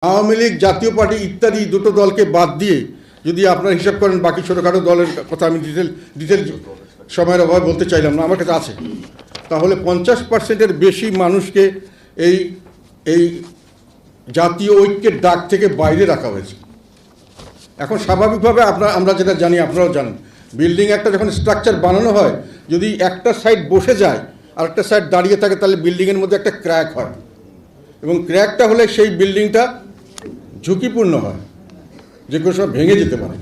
আওয়ামী লীগ, জাতীয় পার্টি ইত্যাদি দুটো দলকে বাদ দিয়ে যদি আপনারা হিসাব করেন, বাকি ছোটোখাটো দলের কথা আমি ডিটেল সময়ের অভাবে বলতে চাইলাম না, আমার কাছে আছে, তাহলে 50%-এর বেশি মানুষকে এই এই জাতীয় ঐক্যের ডাক থেকে বাইরে রাখা হয়েছে। এখন স্বাভাবিকভাবে আমরা যেটা জানি, আপনারাও জানেন, বিল্ডিং একটা যখন স্ট্রাকচার বানানো হয়, যদি একটা সাইড বসে যায় আর একটা সাইড দাঁড়িয়ে থাকে, তাহলে বিল্ডিংয়ের মধ্যে একটা ক্র্যাক হয়, এবং ক্র্যাকটা হলে সেই বিল্ডিংটা ঝুঁকিপূর্ণ হয়, যে কোনো সময় ভেঙে যেতে পারে।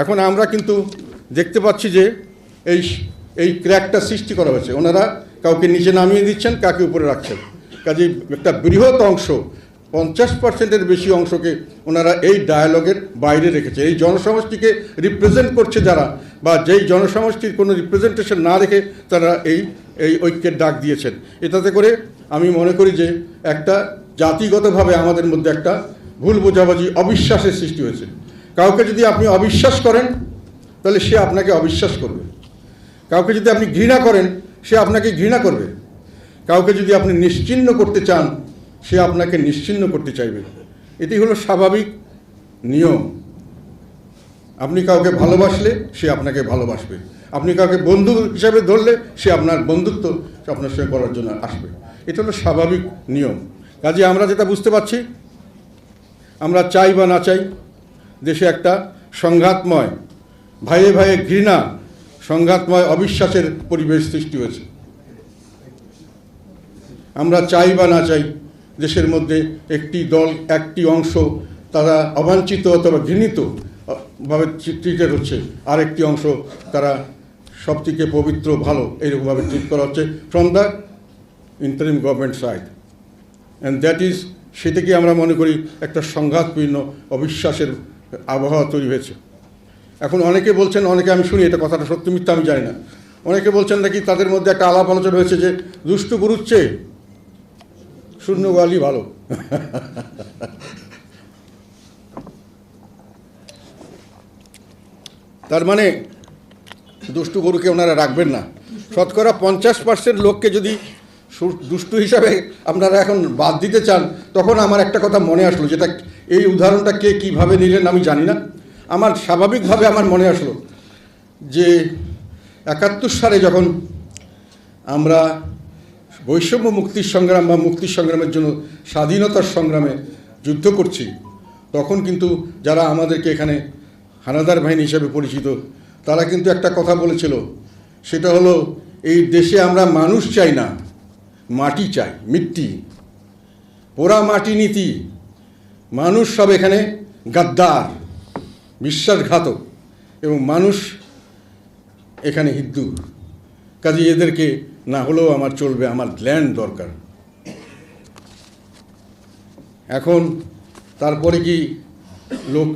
এখন আমরা কিন্তু দেখতে পাচ্ছি যে এই ক্র্যাকটা সৃষ্টি করা হয়েছে, ওনারা কাউকে নিচে নামিয়ে দিচ্ছেন, কাকে উপরে রাখছেন। কাজেই একটা বৃহৎ অংশ, 50%-এর বেশি অংশকে ওনারা এই ডায়ালগের বাইরে রেখেছে। এই জনসমষ্টিকে রিপ্রেজেন্ট করছে যারা, বা যেই জনসমষ্টির কোনো রিপ্রেজেন্টেশন না রেখে তারা এই ঐক্যের ডাক দিয়েছেন। এটাতে করে আমি মনে করি যে একটা জাতিগতভাবে আমাদের মধ্যে একটা ভুল বোঝাবুঝি, অবিশ্বাসের সৃষ্টি হয়েছে। কাউকে যদি আপনি অবিশ্বাস করেন, তাহলে সে আপনাকে অবিশ্বাস করবে। কাউকে যদি আপনি ঘৃণা করেন, সে আপনাকে ঘৃণা করবে। কাউকে যদি আপনি নিশ্চিহ্ন করতে চান, সে আপনাকে নিশ্চিহ্ন করতে চাইবে। এটি হলো স্বাভাবিক নিয়ম। আপনি কাউকে ভালোবাসলে সে আপনাকে ভালোবাসবে, আপনি কাউকে বন্ধু হিসাবে ধরলে সে আপনার বন্ধুত্ব আপনার সঙ্গে করার জন্য আসবে। এটা হলো স্বাভাবিক নিয়ম। কাজে আমরা যেটা বুঝতে পারছি, আমরা চাই বা না চাই, দেশে একটা সংঘাতময়, ভাইয়ে ভাইয়ে ঘৃণা, সংঘাতময় অবিশ্বাসের পরিবেশ সৃষ্টি হয়েছে। আমরা চাই বা না চাই, দেশের মধ্যে একটি দল, একটি অংশ তারা অবাঞ্ছিত অথবা ঘৃণিতভাবে ট্রিটেড হচ্ছে, আরেকটি অংশ তারা সবথেকে পবিত্র, ভালো, এইরকমভাবে ট্রিট করা হচ্ছে from the interim government side. And that is, সেটাকে আমরা মনে করি একটা সংঘাতপূর্ণ অবিশ্বাসের আবহাওয়া তৈরি হয়েছে। এখন অনেকে বলছেন, অনেকে আমি শুনি, এটা কথাটা সত্য মিথ্যা আমি জানি না, অনেকে বলছেন নাকি তাদের মধ্যে একটা আলাপ আলোচনা হয়েছে যে দুষ্টু গুরুর চেয়ে শূন্য গোয়ালই ভালো। তার মানে দুষ্টু গরুকে ওনারা রাখবেন না। শতকরা 50% লোককে যদি দুষ্টু হিসাবে আপনারা এখন বাদ দিতে চান, তখন আমার একটা কথা মনে আসলো, যেটা এই উদাহরণটা কে কীভাবে নিলেন আমি জানি না, আমার স্বাভাবিকভাবে আমার মনে আসলো যে 71 সালে যখন আমরা বৈষম্য মুক্তির সংগ্রাম বা মুক্তির সংগ্রামের জন্য স্বাধীনতার সংগ্রামে যুদ্ধ করছি, তখন কিন্তু যারা আমাদেরকে এখানে হানাদার বাহিনী হিসেবে পরিচিত, তারা কিন্তু একটা কথা বলেছিল, সেটা হলো এই দেশে আমরা মানুষ চাই না, মাটি চাই, মিট্টি, পোড়া মাটি নীতি। মানুষ সব এখানে গাদ্দার, বিশ্বাসঘাতক, এবং মানুষ এখানে হিন্দু। কাজে এদেরকে না হলেও আমার চলবে, আমার ল্যান্ড দরকার। এখন তারপরে কি লোক